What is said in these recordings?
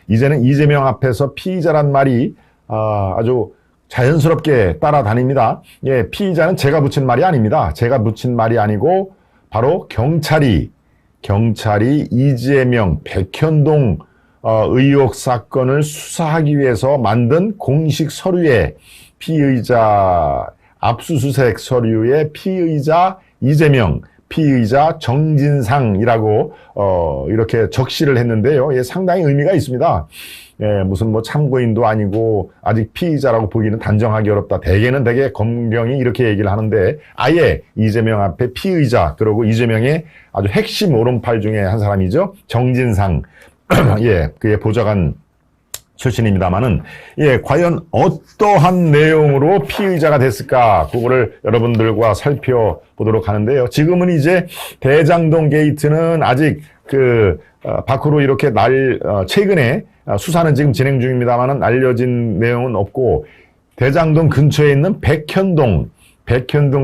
이제는 이재명 앞에서 피의자란 말이 아주 자연스럽게 따라다닙니다. 예, 피의자는 제가 붙인 말이 아닙니다. 제가 붙인 말이 아니고 바로 경찰이 이재명, 백현동 의혹 사건을 수사하기 위해서 만든 공식 서류에 피의자 압수수색 서류에 피의자 이재명, 피의자 정진상이라고 이렇게 적시를 했는데요. 예, 상당히 의미가 있습니다. 예, 무슨 뭐 참고인도 아니고 아직 피의자라고 보기는 단정하기 어렵다. 대개는 검경이 이렇게 얘기를 하는데 아예 이재명 앞에 피의자, 그리고 이재명의 아주 핵심 오른팔 중에 한 사람이죠. 정진상. 예, 그의 보좌관 출신입니다만은, 예, 과연 어떠한 내용으로 피의자가 됐을까? 그거를 여러분들과 살펴보도록 하는데요. 지금은 이제 대장동 게이트는 아직 밖으로 이렇게 최근에 수사는 지금 진행 중입니다만은 알려진 내용은 없고, 대장동 근처에 있는 백현동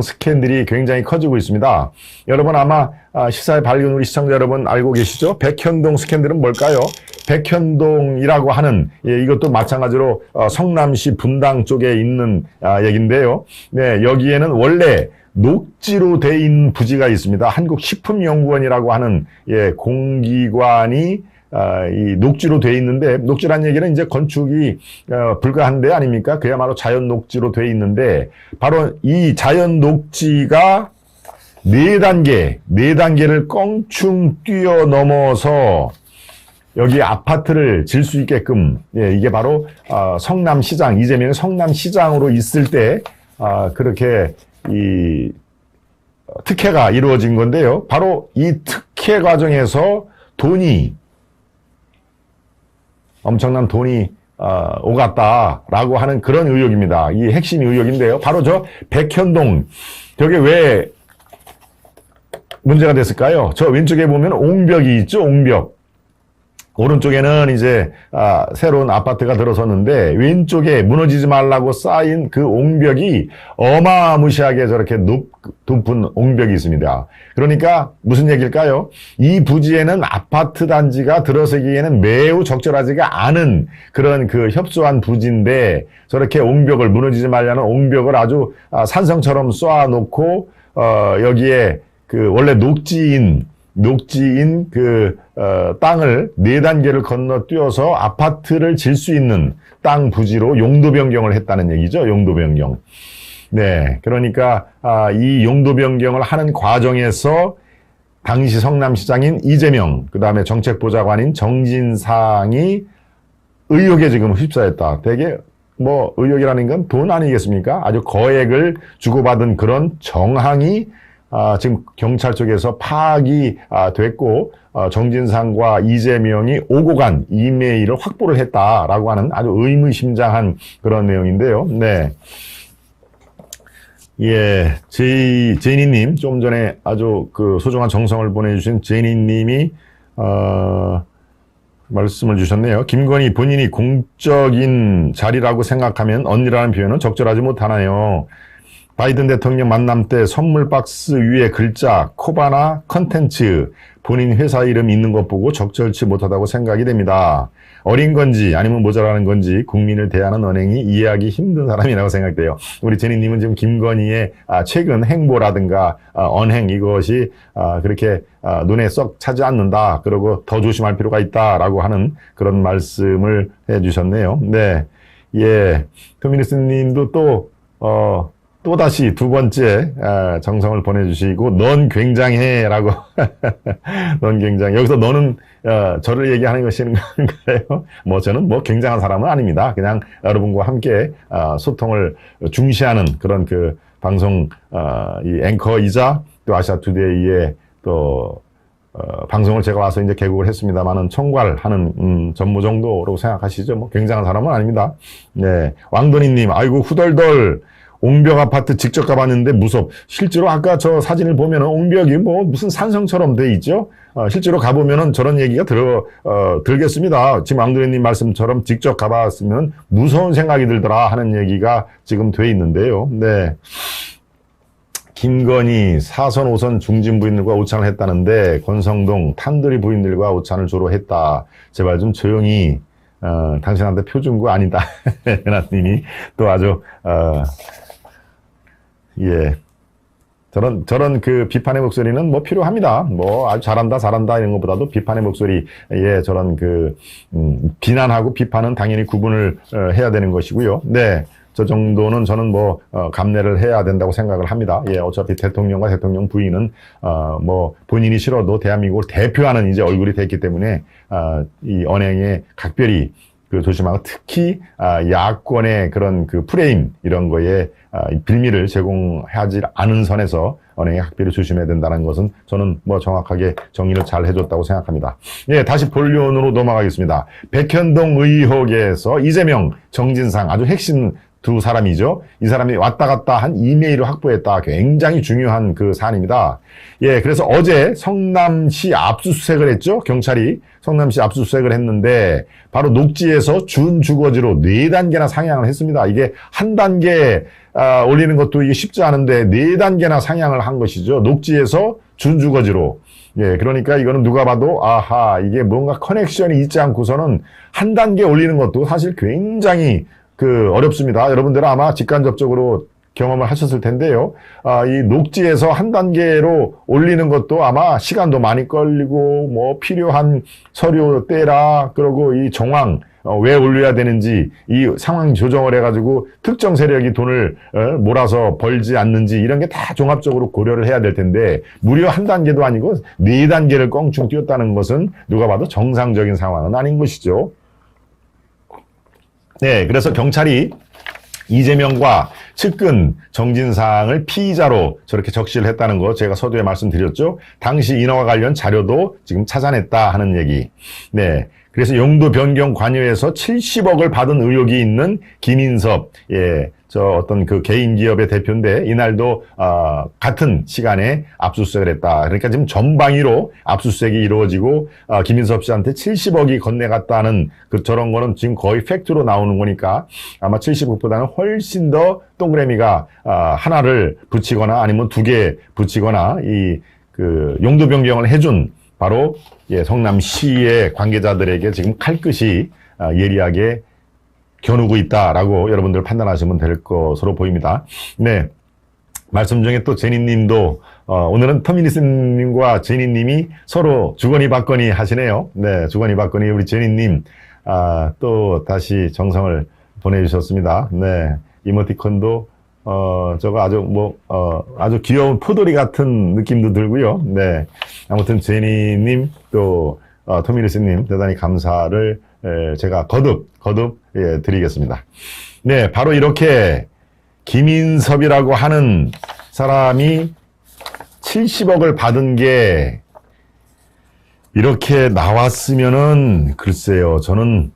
스캔들이 굉장히 커지고 있습니다. 여러분 아마 시사의 밝은 우리 시청자 여러분 알고 계시죠? 백현동 스캔들은 뭘까요? 백현동이라고 하는, 예, 이것도 마찬가지로 성남시 분당 쪽에 있는 얘기인데요. 네, 여기에는 원래 녹지로 돼 있는 부지가 있습니다. 한국식품연구원이라고 하는, 예, 공기관이 이 녹지로 돼 있는데, 녹지란 얘기는 이제 건축이 불가한 데 아닙니까? 그야말로 자연 녹지로 돼 있는데, 바로 이 자연 녹지가 4단계를 껑충 뛰어넘어서 여기 아파트를 질 수 있게끔, 예, 이게 바로 성남시장, 이재명이 성남시장으로 있을 때 그렇게 이 특혜가 이루어진 건데요. 바로 이 특혜 과정에서 엄청난 돈이 오갔다라고 하는 그런 의혹입니다. 이 핵심 의혹인데요. 바로 저 백현동, 저게 왜 문제가 됐을까요? 저 왼쪽에 보면 옹벽이 있죠, 옹벽. 오른쪽에는 이제 새로운 아파트가 들어섰는데, 왼쪽에 무너지지 말라고 쌓인 그 옹벽이 어마무시하게 저렇게 높은 옹벽이 있습니다. 그러니까 무슨 얘기일까요? 이 부지에는 아파트 단지가 들어서기에는 매우 적절하지가 않은 그런 협소한 부지인데, 저렇게 옹벽을, 무너지지 말라는 옹벽을 아주 산성처럼 쏘아놓고 여기에 원래 녹지인 땅을 4단계를 건너뛰어서 아파트를 질 수 있는 땅 부지로 용도 변경을 했다는 얘기죠. 용도 변경. 네. 그러니까, 이 용도 변경을 하는 과정에서 당시 성남시장인 이재명, 그 다음에 정책보좌관인 정진상이 의혹에 지금 휩싸였다. 되게 의혹이라는 건 돈 아니겠습니까? 아주 거액을 주고받은 그런 정황이 지금 경찰 쪽에서 파악이 됐고, 정진상과 이재명이 오고 간 이메일을 확보를 했다라고 하는 아주 의미심장한 그런 내용인데요. 네. 예, 제니님, 좀 전에 아주 소중한 정성을 보내주신 제니님이, 말씀을 주셨네요. 김건희 본인이 공적인 자리라고 생각하면 언니라는 표현은 적절하지 못하나요? 바이든 대통령 만남 때 선물 박스 위에 글자 코바나 컨텐츠 본인 회사 이름 있는 것 보고 적절치 못하다고 생각이 됩니다. 어린 건지 아니면 모자라는 건지 국민을 대하는 언행이 이해하기 힘든 사람이라고 생각돼요. 우리 제니님은 지금 김건희의 최근 행보라든가 언행, 이것이 그렇게 눈에 썩 차지 않는다. 그리고 더 조심할 필요가 있다라고 하는 그런 말씀을 해주셨네요. 네, 예, 토미니스님도 또다시 두 번째 정성을 보내주시고, 넌 굉장해 라고 넌 굉장해. 여기서 너는 저를 얘기하는 것인 건가요? 저는 굉장한 사람은 아닙니다. 그냥 여러분과 함께 소통을 중시하는 그런 방송 이 앵커이자 또 아시아투데이의 또 방송을 제가 와서 이제 개국을 했습니다만은 총괄하는 전무 정도로 생각하시죠. 굉장한 사람은 아닙니다. 네, 왕돈이님, 아이고 후덜덜. 옹벽 아파트 직접 가봤는데 실제로 아까 저 사진을 보면은 옹벽이 무슨 산성처럼 돼 있죠? 실제로 가보면은 저런 얘기가 들겠습니다. 지금 앙드레님 말씀처럼 직접 가봤으면 무서운 생각이 들더라 하는 얘기가 지금 돼 있는데요. 네. 김건희 4선 5선 중진 부인들과 오찬을 했다는데 권성동 탄두리 부인들과 오찬을 주로 했다. 제발 좀 조용히 당신한테 표준구 아니다. 연하님이 또 아주, 예. 저런 그 비판의 목소리는 뭐 필요합니다. 뭐 아주 잘한다 이런 것보다도 비판의 목소리, 예, 저런 그, 비난하고 비판은 당연히 구분을 해야 되는 것이고요. 네. 저 정도는 저는 뭐, 감내를 해야 된다고 생각을 합니다. 예, 어차피 대통령과 대통령 부인은, 뭐, 본인이 싫어도 대한민국을 대표하는 이제 얼굴이 됐기 때문에, 이 언행에 각별히 그 조심하고 특히, 야권의 그런 그 프레임, 이런 거에, 빌미를 제공하지 않은 선에서 언행에 각별히 조심해야 된다는 것은 저는 뭐 정확하게 정리를 잘 해줬다고 생각합니다. 예, 다시 본론으로 넘어가겠습니다. 백현동 의혹에서 이재명, 정진상 아주 핵심 두 사람이죠. 이 사람이 왔다 갔다 한 이메일을 확보했다. 굉장히 중요한 그 사안입니다. 예, 그래서 어제 성남시 압수수색을 했죠. 경찰이 성남시 압수수색을 했는데 바로 녹지에서 준주거지로 4단계나 상향을 했습니다. 이게 한 단계 올리는 것도 이게 쉽지 않은데 4단계나 상향을 한 것이죠. 녹지에서 준주거지로. 예, 그러니까 이거는 누가 봐도 아하, 이게 뭔가 커넥션이 있지 않고서는 한 단계 올리는 것도 사실 굉장히 어렵습니다. 여러분들은 아마 직간접적으로 경험을 하셨을 텐데요. 이 녹지에서 한 단계로 올리는 것도 아마 시간도 많이 걸리고, 뭐, 필요한 서류 떼라, 그러고 이 정황, 왜 올려야 되는지, 이 상황 조정을 해가지고 특정 세력이 돈을 몰아서 벌지 않는지, 이런 게 다 종합적으로 고려를 해야 될 텐데, 무려 한 단계도 아니고 4단계를 껑충 뛰었다는 것은 누가 봐도 정상적인 상황은 아닌 것이죠. 네, 그래서 경찰이 이재명과 측근 정진상을 피의자로 저렇게 적시를 했다는 거 제가 서두에 말씀드렸죠. 당시 인허가 관련 자료도 지금 찾아냈다 하는 얘기. 네. 그래서 용도 변경 관여에서 70억을 받은 의혹이 있는 김인섭, 예, 저 어떤 그 개인 기업의 대표인데 이날도 같은 시간에 압수수색을 했다. 그러니까 지금 전방위로 압수수색이 이루어지고 김인섭 씨한테 70억이 건네갔다는 그 저런 거는 지금 거의 팩트로 나오는 거니까 아마 70억보다는 훨씬 더 동그라미가 하나를 붙이거나 아니면 2개 붙이거나 이 그 용도 변경을 해준 바로 예, 성남시의 관계자들에게 지금 칼끝이 예리하게 겨누고 있다라고 여러분들 판단하시면 될 것으로 보입니다. 네. 말씀 중에 또 제니님도, 오늘은 터미니스님과 제니님이 서로 주거니 받거니 하시네요. 네. 주거니 받거니 우리 제니님, 또 다시 정성을 보내주셨습니다. 네. 이모티콘도, 저거 아주 귀여운 포도리 같은 느낌도 들고요. 네. 아무튼 제니님 또, 터미니스님 대단히 감사를 제가 거듭 예, 드리겠습니다. 네, 바로 이렇게 김인섭이라고 하는 사람이 70억을 받은 게 이렇게 나왔으면은 글쎄요, 저는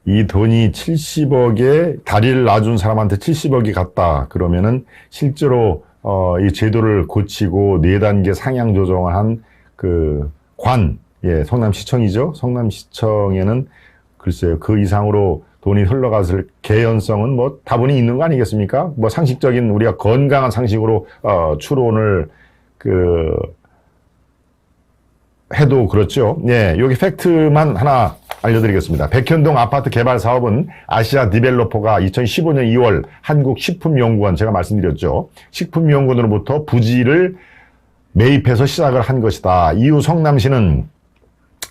이 돈이 70억에 다리를 놔준 사람한테 70억이 갔다 그러면은 실제로 이 제도를 고치고 4단계 상향 조정을 한 그 예, 성남시청이죠. 성남시청에는 글쎄요, 그 이상으로 돈이 흘러갔을 개연성은 뭐 다분히 있는 거 아니겠습니까? 뭐 상식적인 우리가 건강한 상식으로 추론을 해도 그렇죠. 예, 여기 팩트만 하나 알려드리겠습니다. 백현동 아파트 개발 사업은 아시아 디벨로퍼가 2015년 2월 한국식품연구원, 제가 말씀드렸죠. 식품연구원으로부터 부지를 매입해서 시작을 한 것이다. 이후 성남시는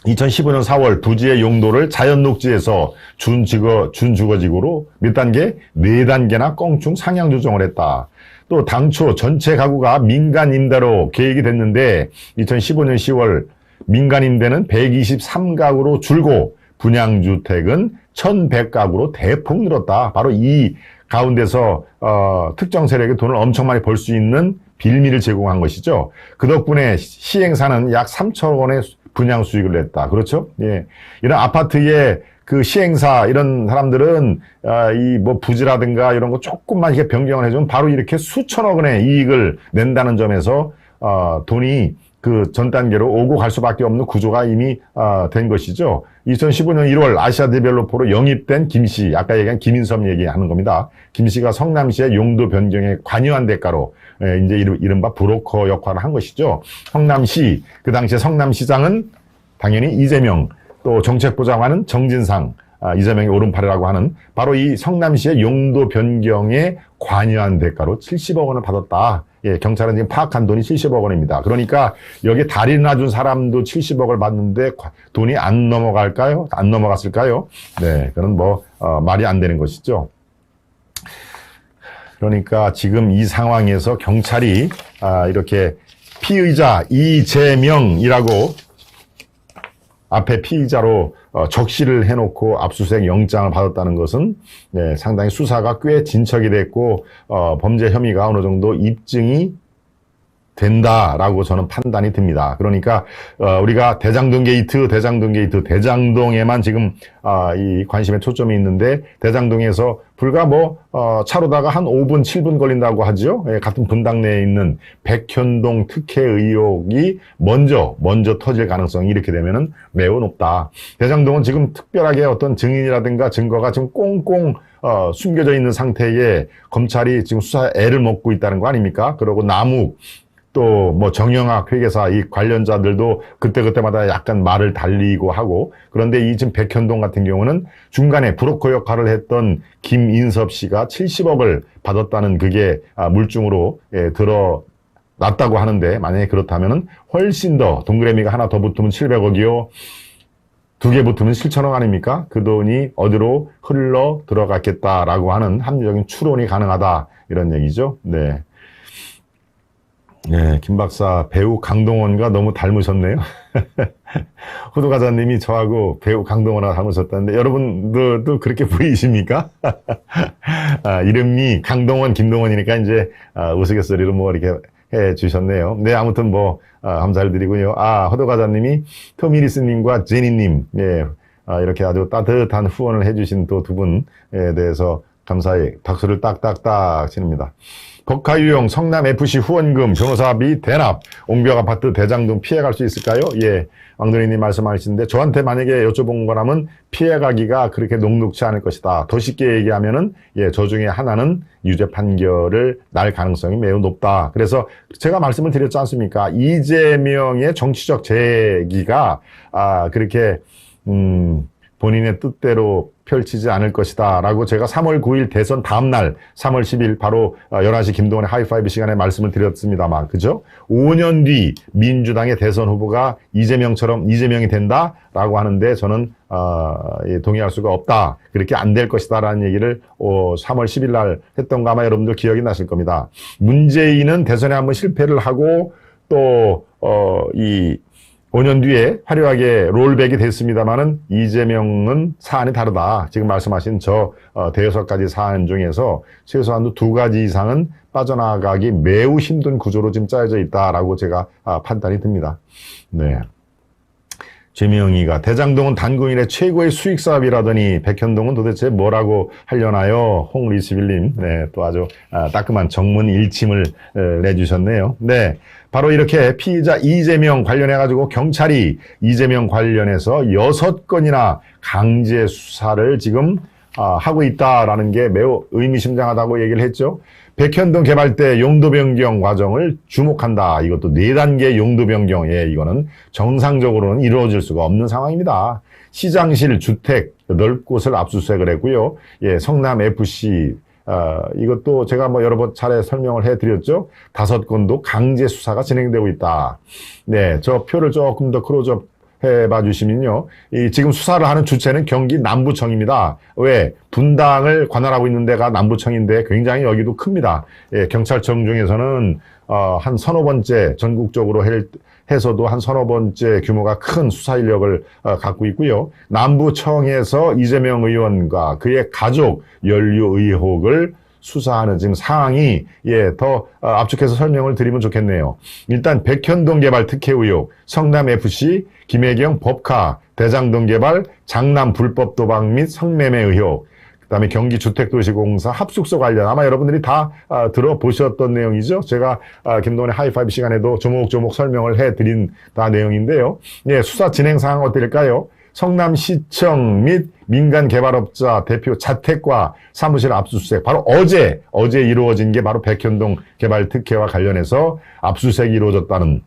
2015년 4월 부지의 용도를 자연녹지에서 준주거지구로 몇 단계? 4단계나 껑충 상향 조정을 했다. 또 당초 전체 가구가 민간 임대로 계획이 됐는데 2015년 10월 민간 임대는 123가구로 줄고 분양주택은 1100가구로 대폭 늘었다. 바로 이 가운데서 특정 세력의 돈을 엄청 많이 벌 수 있는 빌미를 제공한 것이죠. 그 덕분에 시행사는 약 3천 원의 분양 수익을 냈다. 그렇죠? 예. 이런 아파트의 그 시행사, 이런 사람들은, 이 뭐 부지라든가 이런 거 조금만 이렇게 변경을 해주면 바로 이렇게 수천억 원의 이익을 낸다는 점에서, 돈이 그 전 단계로 오고 갈 수밖에 없는 구조가 이미, 된 것이죠. 2015년 1월 아시아 디벨로퍼로 영입된 김씨, 아까 얘기한 김인섭 얘기하는 겁니다. 김씨가 성남시의 용도 변경에 관여한 대가로, 이제 이른바 브로커 역할을 한 것이죠. 성남시, 그 당시에 성남시장은 당연히 이재명, 또 정책부장관은 정진상, 이재명의 오른팔이라고 하는 바로 이 성남시의 용도 변경에 관여한 대가로 70억 원을 받았다. 예, 경찰은 지금 파악한 돈이 70억 원입니다. 그러니까 여기 다리 놔준 사람도 70억을 받는데 돈이 안 넘어갈까요? 안 넘어갔을까요? 네, 그건 뭐 말이 안 되는 것이죠. 그러니까 지금 이 상황에서 경찰이 이렇게 피의자 이재명이라고 앞에 피의자로 적시를 해놓고 압수수색 영장을 받았다는 것은 네, 상당히 수사가 꽤 진척이 됐고 범죄 혐의가 어느 정도 입증이 된다라고 저는 판단이 듭니다. 그러니까 우리가 대장동 게이트, 대장동에만 지금 이 관심에 초점이 있는데 다장동에서 불과 차로다가 한 5분, 7분 걸린다고 하죠. 예, 같은 분당 내에 있는 백현동 특혜 의혹이 먼저 터질 가능성이 이렇게 되면은 매우 높다. 대장동은 지금 특별하게 어떤 증인이라든가 증거가 지금 꽁꽁 숨겨져 있는 상태에 검찰이 지금 수사에 애를 먹고 있다는 거 아닙니까? 그리고 남욱 또 정영학 회계사 이 관련자들도 그때마다 약간 말을 달리고 하고, 그런데 이 지금 백현동 같은 경우는 중간에 브로커 역할을 했던 김인섭 씨가 70억을 받았다는 그게 물증으로 드러났다고 하는데, 만약에 그렇다면은 훨씬 더 동그라미가 하나 더 붙으면 700억이요. 두 개 붙으면 7천억 아닙니까? 그 돈이 어디로 흘러 들어갔겠다라고 하는 합리적인 추론이 가능하다, 이런 얘기죠. 네. 네, 김 박사, 배우 강동원과 너무 닮으셨네요. 호두과자님이 저하고 배우 강동원하고 닮으셨다는데, 여러분도 그렇게 보이십니까? 이름이 강동원, 김동원이니까 이제 우스갯소리로 이렇게 해 주셨네요. 네, 아무튼 감사를 드리고요. 호두과자님이 토미리스님과 제니님, 예, 이렇게 아주 따뜻한 후원을 해주신 또 두 분에 대해서 감사히 박수를 딱딱딱 치릅니다. 법카유용 성남FC 후원금 변호사비 대납 옹벽 아파트 대장동 피해갈 수 있을까요? 예, 왕돈이님 말씀하시는데 저한테 만약에 여쭤본 거라면 피해가기가 그렇게 녹록치 않을 것이다. 더 쉽게 얘기하면은 저 중에 하나는 유죄 판결을 날 가능성이 매우 높다. 그래서 제가 말씀을 드렸지 않습니까? 이재명의 정치적 재기가 그렇게 본인의 뜻대로 펼치지 않을 것이다 라고 제가 3월 9일 대선 다음날 3월 10일 바로 11시 김동원의 하이파이브 시간에 말씀을 드렸습니다만, 그죠? 5년 뒤 민주당의 대선 후보가 이재명이 된다라고 하는데 저는 동의할 수가 없다. 그렇게 안 될 것이다 라는 얘기를 3월 10일 날 했던 거 아마 여러분들 기억이 나실 겁니다. 문재인은 대선에 한번 실패를 하고 또 5년 뒤에 화려하게 롤백이 됐습니다만은 이재명은 사안이 다르다. 지금 말씀하신 대여섯 가지 사안 중에서 최소한도 2가지 이상은 빠져나가기 매우 힘든 구조로 지금 짜여져 있다라고 제가 판단이 듭니다. 네. 재명이가 대장동은 단군일의 최고의 수익 사업이라더니 백현동은 도대체 뭐라고 하려나요? 홍리시빌님, 네, 또 아주 따끔한 정문 일침을 내주셨네요. 네, 바로 이렇게 피의자 이재명 관련해가지고 경찰이 이재명 관련해서 6건이나 강제 수사를 지금 하고 있다라는 게 매우 의미심장하다고 얘기를 했죠. 백현동 개발 때 용도 변경 과정을 주목한다. 이것도 4단계 용도 변경. 예, 이거는 정상적으로는 이루어질 수가 없는 상황입니다. 시장실 주택 8곳을 압수수색을 했고요. 예, 성남 FC 이것도 제가 여러 번 차례 설명을 해드렸죠. 5건도 강제 수사가 진행되고 있다. 네, 저 표를 조금 더 클로즈업 해봐 주시면요. 지금 수사를 하는 주체는 경기 남부청입니다. 왜? 분당을 관할하고 있는 데가 남부청인데 굉장히 여기도 큽니다. 예, 경찰청 중에서는 한 서너 번째 전국적으로 해서도 한 서너 번째 규모가 큰 수사 인력을 갖고 있고요. 남부청에서 이재명 의원과 그의 가족 연루 의혹을 수사하는 지금 상황이 더 압축해서 설명을 드리면 좋겠네요. 일단 백현동 개발 특혜 의혹, 성남FC, 김혜경 법카, 대장동 개발, 장남 불법 도박 및 성매매 의혹, 그다음에 경기주택도시공사 합숙소 관련 아마 여러분들이 다 들어보셨던 내용이죠. 제가 김동원의 하이파이브 시간에도 조목조목 설명을 해드린 내용인데요. 예, 수사 진행 상황 어떨까요? 성남시청 및 민간개발업자 대표 자택과 사무실 압수수색, 바로 어제 이루어진 게 바로 백현동 개발 특혜와 관련해서 압수수색이 이루어졌다는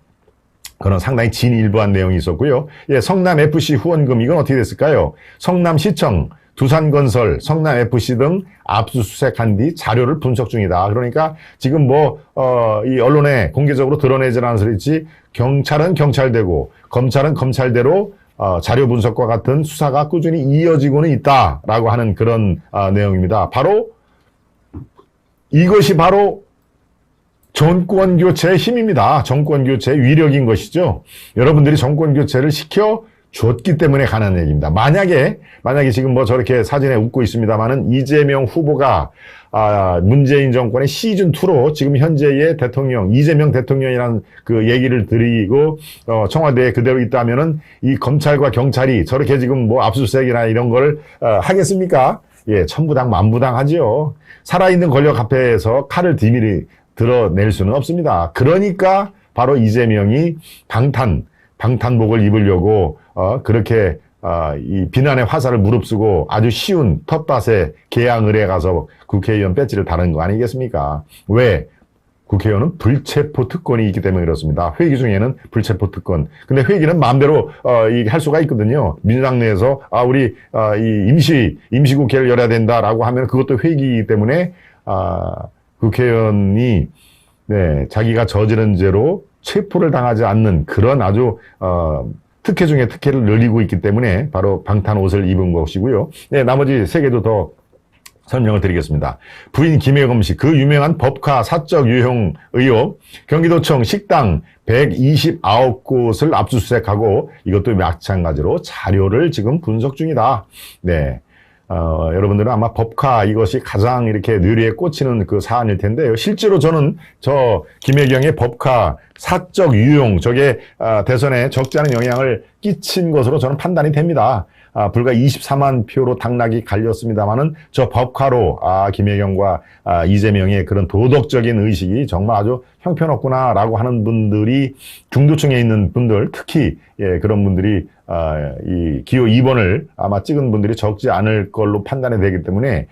그런 상당히 진일보한 내용이 있었고요. 예, 성남FC 후원금 이건 어떻게 됐을까요? 성남시청, 두산건설, 성남FC 등 압수수색한 뒤 자료를 분석 중이다. 그러니까 지금 이 언론에 공개적으로 드러내질 않은 소리지 경찰은 경찰대고 검찰은 검찰대로 자료 분석과 같은 수사가 꾸준히 이어지고는 있다라고 하는 그런 내용입니다. 이것이 바로 정권교체의 힘입니다. 정권교체의 위력인 것이죠. 여러분들이 정권교체를 시켜줬기 때문에 가는 얘기입니다. 만약에 지금 저렇게 사진에 웃고 있습니다만은 이재명 후보가 문재인 정권의 시즌2로 지금 현재의 대통령, 이재명 대통령이라는 그 얘기를 드리고, 청와대에 그대로 있다면은 이 검찰과 경찰이 저렇게 지금 압수수색이나 이런 걸, 하겠습니까? 예, 천부당 만부당 하지요. 살아있는 권력 앞에서 칼을 디밀히 드러낼 수는 없습니다. 그러니까 바로 이재명이 방탄복을 입으려고, 그렇게, 이 비난의 화살을 무릅쓰고 아주 쉬운 텃밭에 개항을에 가서 국회의원 배지를 다는 거 아니겠습니까? 왜? 국회의원은 불체포 특권이 있기 때문에 그렇습니다. 회기 중에는 불체포 특권. 근데 회기는 마음대로, 할 수가 있거든요. 민주당 내에서, 우리, 이 임시국회를 열어야 된다라고 하면 그것도 회기이기 때문에, 국회의원이, 네, 자기가 저지른 죄로 체포를 당하지 않는 그런 아주, 특혜 중에 특혜를 늘리고 있기 때문에 바로 방탄 옷을 입은 것이고요. 네, 나머지 3개도 더 설명을 드리겠습니다. 부인 김혜검 씨, 그 유명한 법카 사적 유용 의혹, 경기도청 식당 129곳을 압수수색하고 이것도 마찬가지로 자료를 지금 분석 중이다. 네. 여러분들은 아마 법카 이것이 가장 이렇게 뇌리에 꽂히는 그 사안일 텐데요. 실제로 저는 김혜경의 법카 사적 유용 저게 대선에 적지 않은 영향을 끼친 것으로 저는 판단이 됩니다. 불과 24만 표로 당락이 갈렸습니다만은 저 법카로 김혜경과 이재명의 그런 도덕적인 의식이 정말 아주 형편없구나라고 하는 분들이 중도층에 있는 분들 특히 그런 분들이 이 기호 2번을 아마 찍은 분들이 적지 않을 걸로 판단이 되기 때문에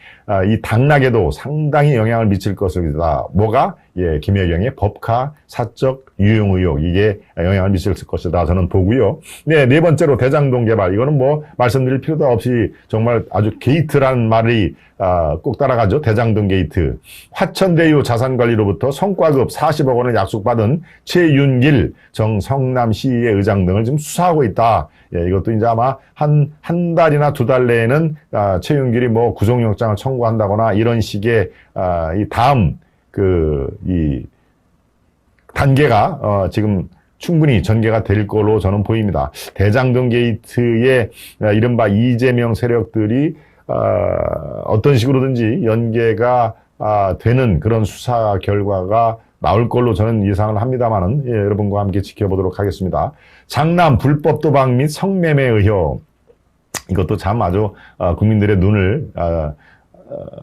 이 당락에도 상당히 영향을 미칠 것이다. 뭐가? 김혜경의 법카 사적 유용 의혹 이게 영향을 미칠 것이다 저는 보고요. 네, 네 번째로 대장동 개발 이거는 말씀드릴 필요도 없이 정말 아주 게이트라는 말이 꼭 따라가죠. 대장동 게이트. 화천대유 자산관리로부터 성과급 40억 원을 약속받은 최윤길 성남시의 의장 등을 지금 수사하고 있다. 이것도 이제 아마 한 달이나 2달 내에는 최윤길이 구속영장을 청구한다거나 이런 식의 이 다음 이 단계가 지금 충분히 전개가 될 걸로 저는 보입니다. 대장동 게이트의 이른바 이재명 세력들이 어떤 식으로든지 연계가 되는 그런 수사 결과가 나올 걸로 저는 예상을 합니다만은 여러분과 함께 지켜보도록 하겠습니다. 장남 불법 도박 및 성매매 의혹 이것도 참 아주 국민들의 눈을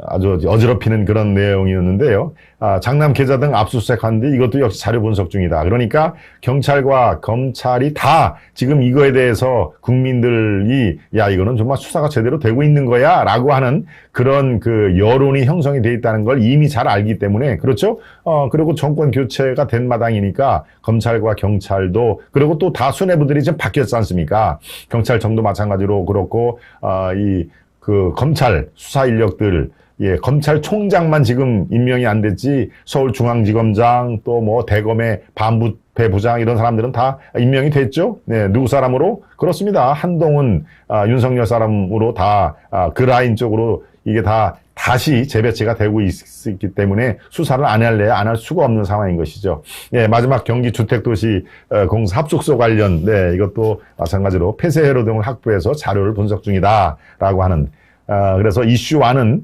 아주 어지럽히는 그런 내용이었는데요. 장남 계좌 등 압수수색하는데 이것도 역시 자료 분석 중이다. 그러니까 경찰과 검찰이 다 지금 이거에 대해서 국민들이 이거는 정말 수사가 제대로 되고 있는 거야 라고 하는 그런 그 여론이 형성이 돼 있다는 걸 이미 잘 알기 때문에 그렇죠? 그리고 정권 교체가 된 마당이니까 검찰과 경찰도 그리고 또 다 수뇌부들이 지금 바뀌었지 않습니까? 경찰청도 마찬가지로 그렇고 그 검찰 수사 인력들, 검찰총장만 지금 임명이 안 됐지, 서울중앙지검장, 또 대검의 반부패 부장, 이런 사람들은 다 임명이 됐죠? 네, 누구 사람으로? 그렇습니다. 한동훈, 윤석열 사람으로 다, 그 라인 쪽으로 이게 다시 재배치가 되고 있기 때문에 수사를 안 할 수가 없는 상황인 것이죠. 네, 마지막 경기 주택도시 공사 합숙소 관련, 네, 이것도 마찬가지로 폐쇄회로 등을 확보해서 자료를 분석 중이다라고 하는, 그래서 이슈1은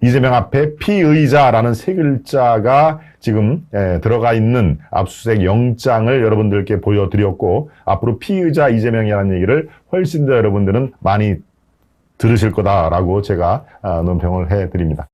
이재명 앞에 피의자라는 3글자가 지금 들어가 있는 압수수색 영장을 여러분들께 보여드렸고 앞으로 피의자 이재명이라는 얘기를 훨씬 더 여러분들은 많이 들으실 거다라고 제가 논평을 해드립니다.